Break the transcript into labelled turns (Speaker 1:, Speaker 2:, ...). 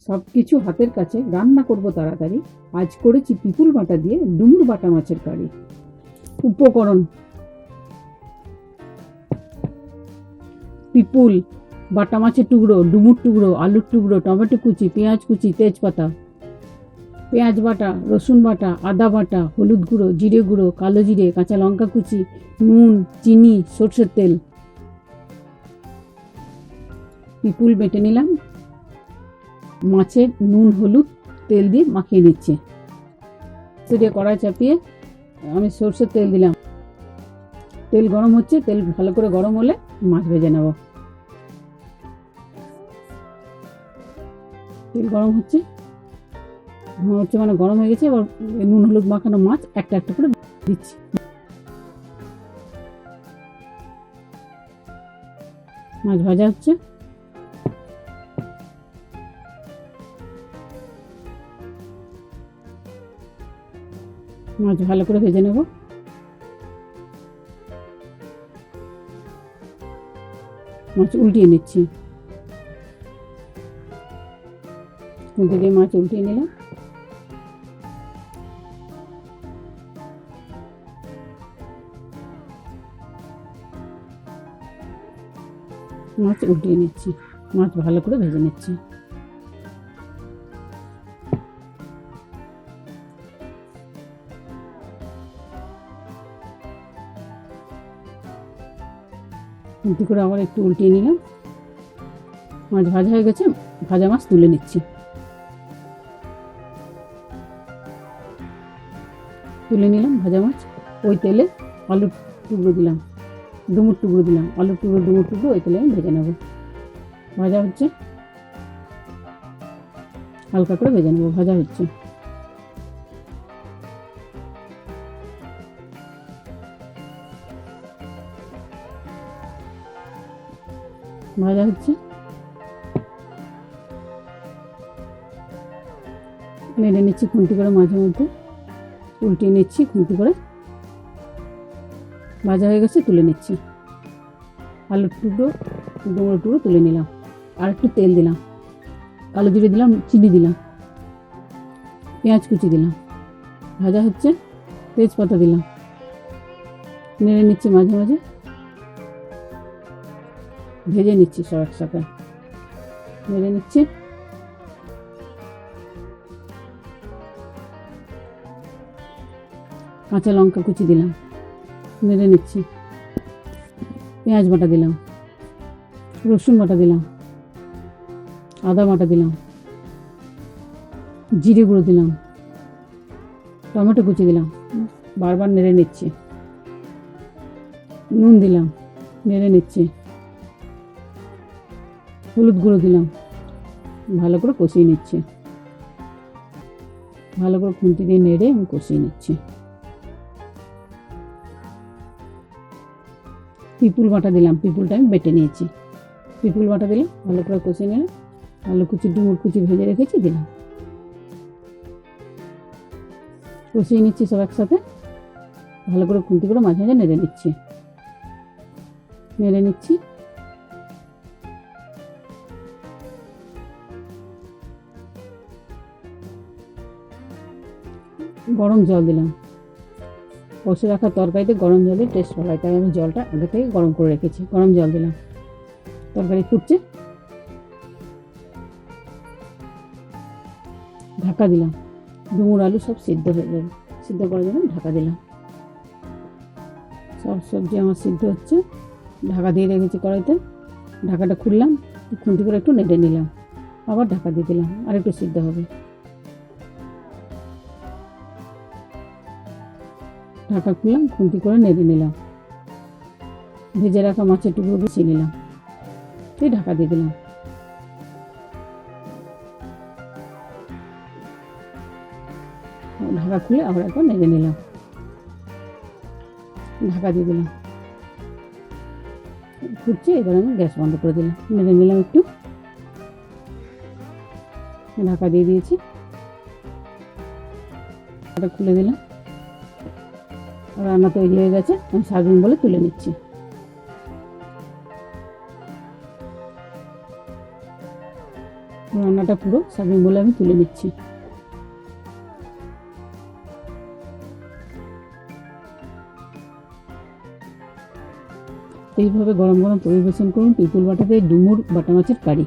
Speaker 1: সব কিছু হাতের কাছে, রান্না করব তাড়াতাড়ি। আজ করেছি পিপুল বাটা দিয়ে ডুমুর বাটা মাছের কারি। উপকরণ: পিপুল, বাটা মাছের টুকরো, ডুমুর টুকরো, আলুর টুকরো, টমেটো কুচি, পেঁয়াজ কুচি, তেজপাতা, পেঁয়াজ বাটা, রসুন বাটা, আদা বাটা, হলুদ গুঁড়ো, জিরে গুঁড়ো, কালো জিরে, কাঁচা লঙ্কা কুচি, নুন, চিনি, সর্ষের তেল। পিপুল বেটে নিলাম, মাছের নুন হলুদ তেল দিয়ে মাখিয়ে নিচ্ছে। সেটা কড়াই চাপিয়ে আমি সর্ষের তেল দিলাম। তেল গরম হচ্ছে, তেল ভালো করে গরম হলে মাছ ভেজে নেব। তেল গরম হচ্ছে মানে গরম হয়ে গেছে। এবার নুন হলুদ মাখানো মাছ একটা একটা করে দিচ্ছি। মাছ ভাজা হচ্ছে। মাছ ভালো করে ভেজে নেব। মাছ উল্টিয়ে নিচ্ছি। খুন্তি দিয়ে মাছ উল্টিয়ে নিলাম। মাছ উল্টিয়ে নিচ্ছি। মাছ ভালো করে ভেজে নিচ্ছি। খুন্তি করে আবার একটু উল্টিয়ে নিলাম। মাছ ভাজা হয়ে গেছে, ভাজা মাছ তুলে নিচ্ছি। তুলে নিলাম ভাজা মাছ। ওই তেলে আলুর টুকরো দিলাম, ডুমুর টুকরো দিলাম, আলুর টুকরো ডুমুর টুকরো ওই তেলে আমি ভেজে নেব। ভাজা হচ্ছে, হালকা করে ভেজে নেব। ভাজা হচ্ছে। ভাজা হচ্ছে, নেড়ে নিচ্ছি খুন্তি করে, মাঝে মধ্যে উল্টিয়ে নিচ্ছি খুন্তি করে। ভাজা হয়ে গেছে, তুলে নিচ্ছি। আলুর টুকরো ডুমুর টুকরো তুলে নিলাম। আর একটু তেল দিলাম, কালো জিরে দিলাম, চিনি দিলাম, পেঁয়াজ কুচি দিলাম। ভাজা হচ্ছে, তেজপাতা দিলাম। নেড়ে নিচ্ছি মাঝে মাঝে, ভেজে নিচ্ছি সব একসাথে। নেড়ে নিচ্ছি। কাঁচা লঙ্কা কুচি দিলাম, নেড়ে নিচ্ছি। পেঁয়াজ বাটা দিলাম, রসুন বাটা দিলাম, আদা বাটা দিলাম, জিরে গুঁড়ো দিলাম, টমেটো কুচি দিলাম। বারবার নেড়ে নিচ্ছি। নুন দিলাম, নেড়ে নিচ্ছি। হলুদ গুঁড়ো দিলাম, ভালো করে কষিয়ে নিচ্ছি। ভালো করে খুন্তি দিয়ে নেড়ে আমি কষিয়ে নিচ্ছি। পিপুল বাটা দিলাম, পিপুলটা আমি বেটে নিয়েছি। পিপুল বাটা দিলাম, ভালো করে কষিয়ে নিলাম। আলু কুচি ডুমুর কুচি ভেজে রেখেছি দিলাম। কষিয়ে নিচ্ছি সব একসাথে। ভালো করে খুন্তি করে মাঝে মাঝে নেড়ে নিচ্ছি। নেড়ে নিচ্ছি। গরম জল দিলাম। কষে রাখা তরকারিতে গরম জলের টেস্ট ভালো হয়, তাই আমি জলটা আগে থেকে গরম করে রেখেছি। গরম জল দিলাম। তরকারি ফুটছে, ঢাকা দিলাম। ডুমুর আলু সব সিদ্ধ হয়ে যাবে। সিদ্ধ করার জন্য ঢাকা দিলাম। সব সবজি আমার সিদ্ধ হচ্ছে। ঢাকা দিয়ে রেখেছি কড়াইতে। ঢাকাটা খুললাম, খুন্তি করে একটু নেড়ে নিলাম। আবার ঢাকা দিয়ে দিলাম, আর একটু সিদ্ধ হবে। ঢাকা খুললাম, খুন্তি করে নেড়ে নিলাম। ভেজে রাখা মাছের টুকরো বেছে নিলাম, এই ঢাকা দিয়ে দিলাম। ঢাকা খুলে আবার একবার নেড়ে নিলাম। ঢাকা দিয়ে দিলাম। ফুটছে, এবার আমি গ্যাস বন্ধ করে দিলাম। নেড়ে নিলাম একটু, ঢাকা দিয়ে দিয়েছি। খুলে দিলাম। রান্না তৈরি হয়ে গেছে। আমি সার্ভিং বলে তুলে নিচ্ছি। রান্নাটা পুরো সার্ভিং বলে আমি তুলে নিচ্ছি। এইভাবে গরম গরম পরিবেশন করুন পিপুল বাটা দিয়ে ডুমুর বাটা মাছের কারি।